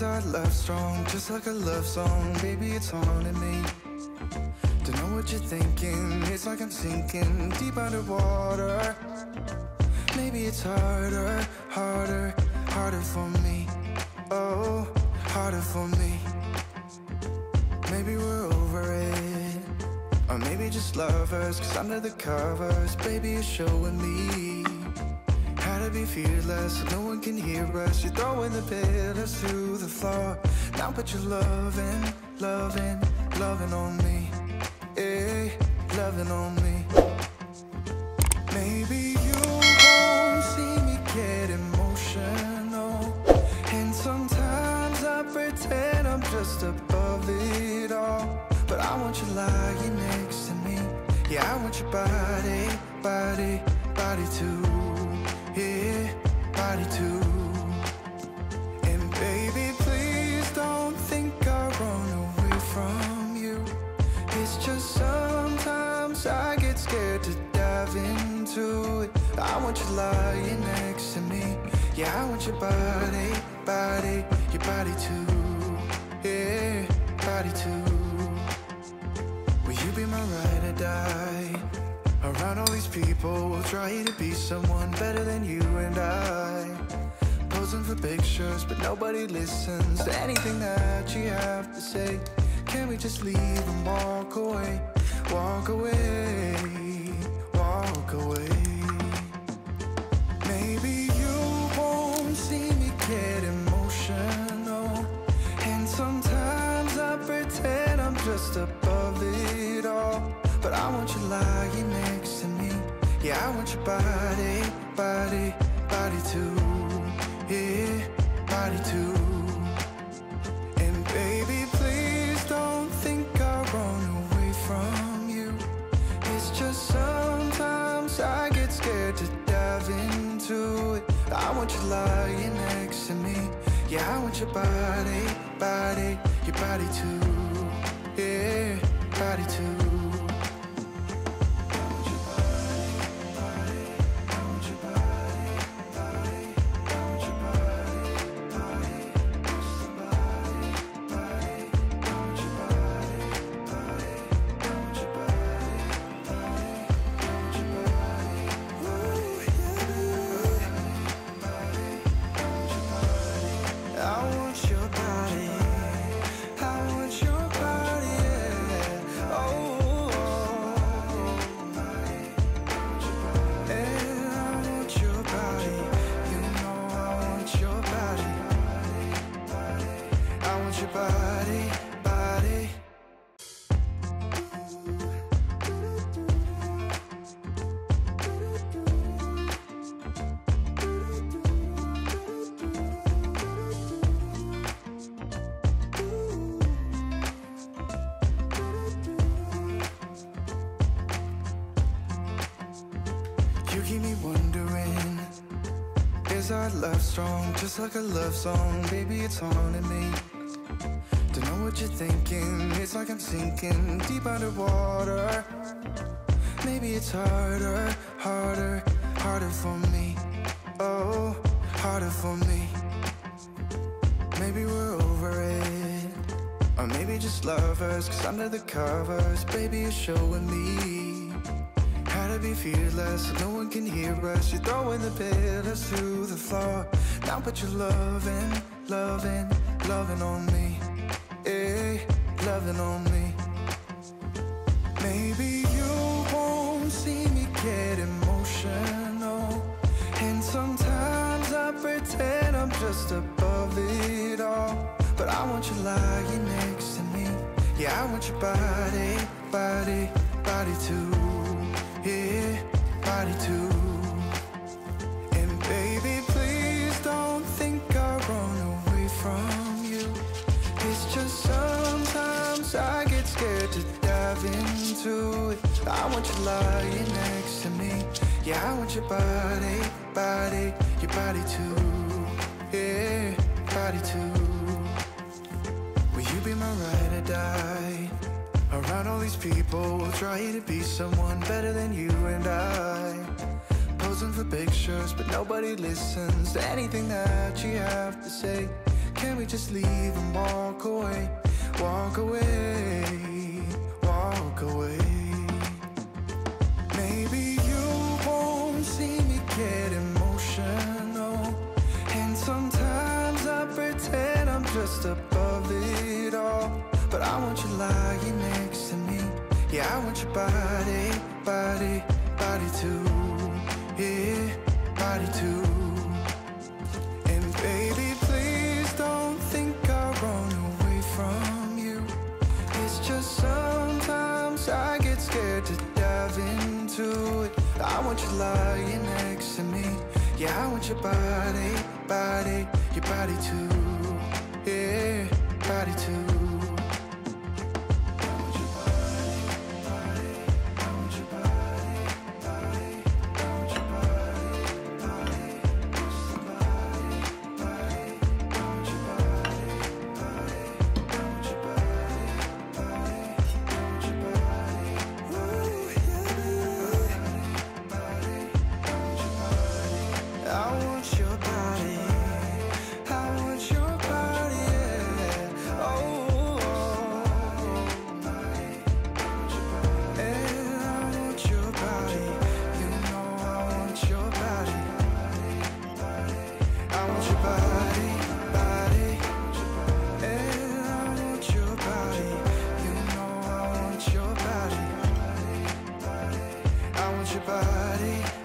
Is our love strong, just like a love song? Baby, it's haunting me. Don't know what you're thinking, it's like I'm sinking deep underwater. Maybe it's harder, harder, harder for me. Oh, harder for me. Maybe we're over it, or maybe just lovers, cause under the covers, baby, you're showing me how to be fearless, so no one can hear us. You're throwing the pillars to the floor. Now put your loving, loving, loving on me. Yeah, loving on me. Maybe you won't see me get emotional, and sometimes I pretend I'm just above it all. But I want you lying next to me. Yeah, I want your body, body, body too. Yeah, body too. And baby, please don't think I run away from you. It's just sometimes I get scared to dive into it. I want you lying next to me. Yeah, I want your body, body, your body too. Yeah, body too. Will you be my ride or die? Around all these people, we'll try to be someone better than you and I. Posing for pictures, but nobody listens to anything that you have to say. Can we just leave and walk away? Walk away, walk away. Maybe you won't see me get emotional, and sometimes I pretend I'm just above it all. But I want you lying next to me. Yeah, I want your body, body, body too. Yeah, body too. And baby, please don't think I run away from you. It's just sometimes I get scared to dive into it. I want you lying next to me. Yeah, I want your body, body, your body too. Yeah, body too. You keep me wondering, is our love strong, just like a love song? Baby, it's haunting me. Don't know what you're thinking, it's like I'm sinking deep underwater. Maybe it's harder, harder, harder for me. Oh, harder for me. Maybe we're over it, or maybe just lovers, cause under the covers, baby, you're showing me how to be fearless, so no one can hear us. You're throwing the pillars to the floor. Now put your loving, loving, loving on me. Yeah, loving on me. Maybe you won't see me get emotional, and sometimes I pretend I'm just above it all. But I want you lying next to me. Yeah, I want your body, body, body too. Yeah, body too. And baby, please don't think I run away from you. It's just sometimes I get scared to dive into it. I want you lying next to me. Yeah, I want your body, body, your body too. Yeah, body too. Will you be my ride or die? Around all these people, we'll try to be someone better than you and I. Posing for pictures, but nobody listens to anything that you have to say. Can we just leave and walk away? Walk away, walk away. Maybe you won't see me get emotional, and sometimes I pretend I'm just above it all. But I want you lying next to me. Yeah, I want your body, body, body too. Yeah, body too. And baby, please don't think I'll run away from you. It's just sometimes I get scared to dive into it. I want you lying next to me. Yeah, I want your body, body, your body too. Yeah, body too. Your body